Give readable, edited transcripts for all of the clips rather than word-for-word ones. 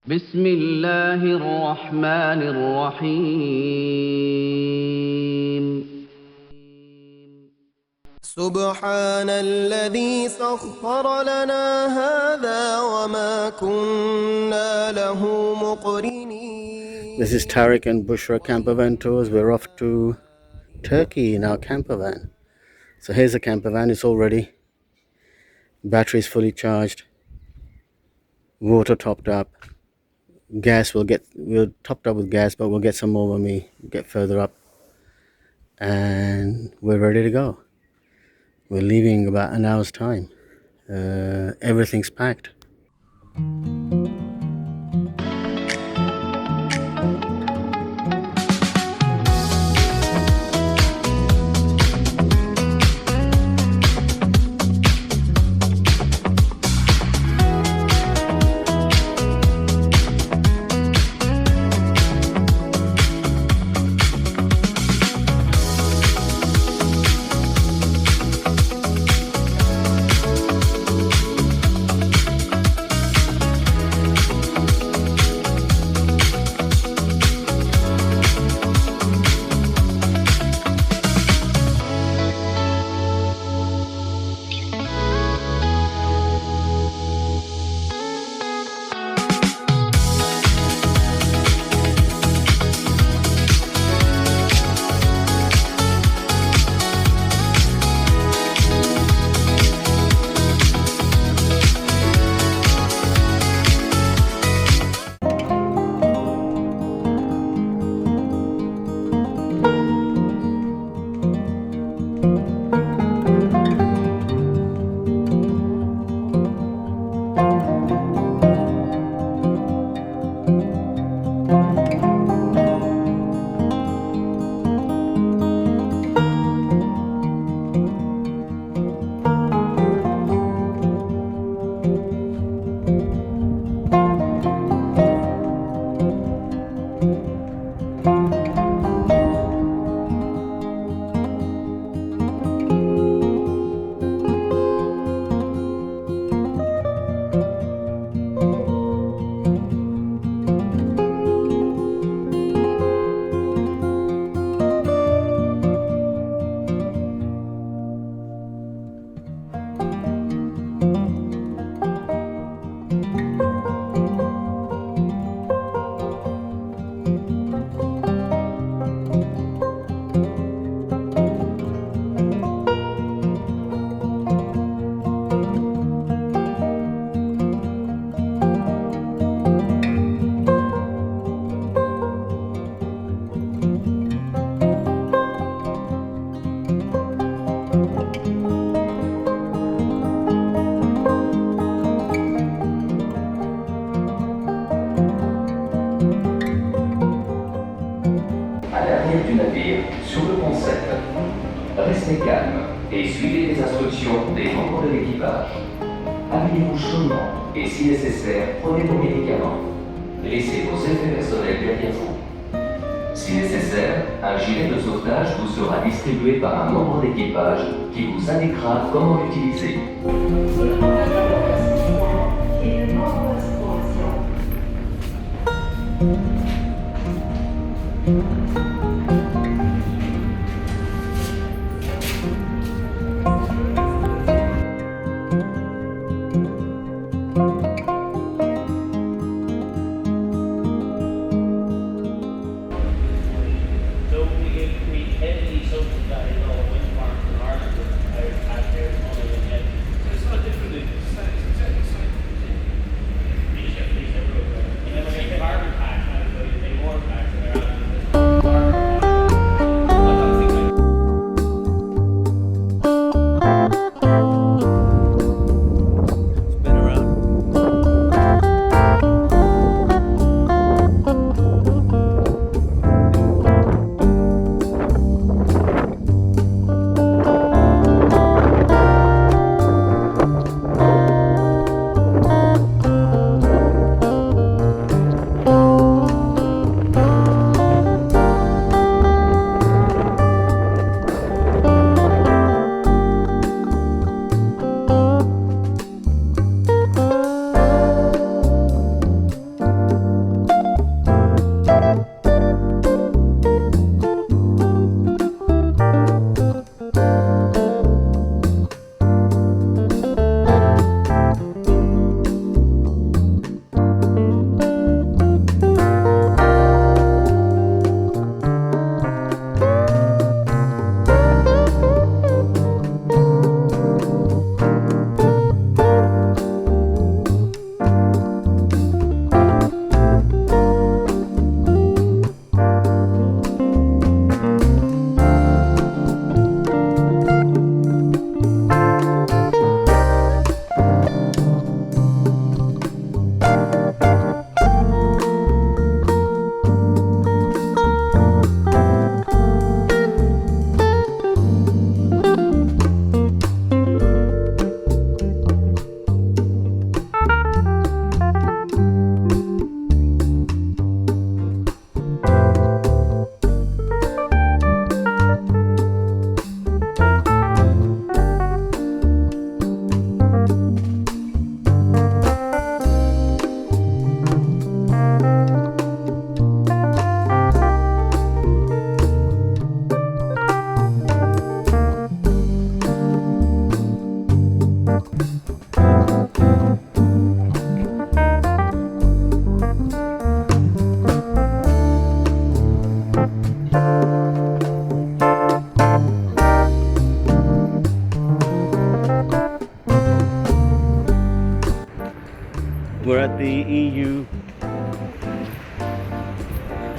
بسم الله الرحمن الرحيم سبحان الذي سخر لنا هذا وما كنا له مقرنين. This is Tariq and Bushra Campervan tours. We're off to Turkey in our campervan. So here's the campervan. It's all ready. Battery is fully charged. Water topped up. Gas we're topped up with gas, but we'll get some more when we get further up. And we're ready to go. We're leaving in about an hour's time. Everything's packed. Restez calme et suivez les instructions des membres de l'équipage. Habillez-vous chaudement et si nécessaire, prenez vos médicaments. Laissez vos effets personnels derrière vous. Si nécessaire, un gilet de sauvetage vous sera distribué par un membre d'équipage qui vous indiquera comment l'utiliser.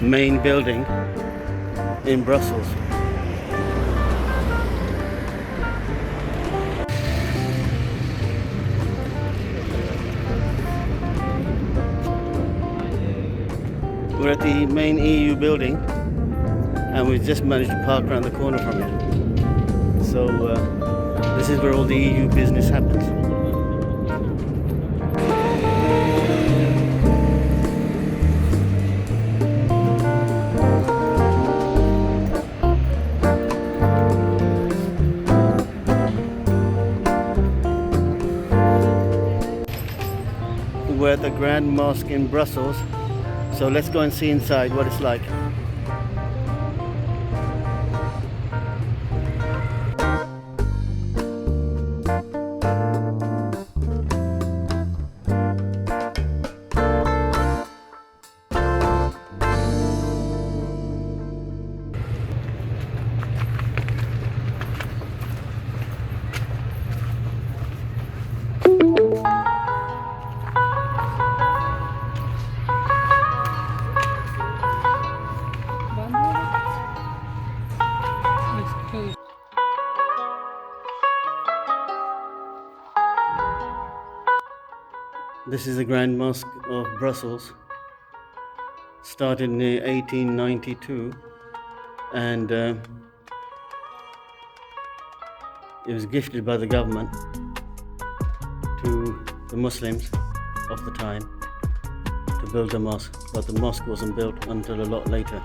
main building in Brussels. We're at the main EU building and we've just managed to park around the corner from it. So this is where all the EU business happens. We're at the Grand Mosque in Brussels. So let's go and see inside what it's like. This is the Grand Mosque of Brussels. Started in 1892 and it was gifted by the government to the Muslims of the time to build the mosque, but the mosque wasn't built until a lot later.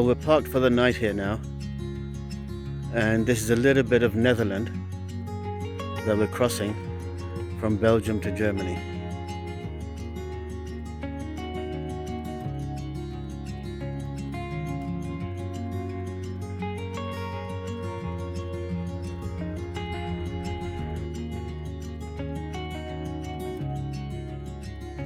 Well, we're parked for the night here now, and this is a little bit of Netherlands that we're crossing from Belgium to Germany.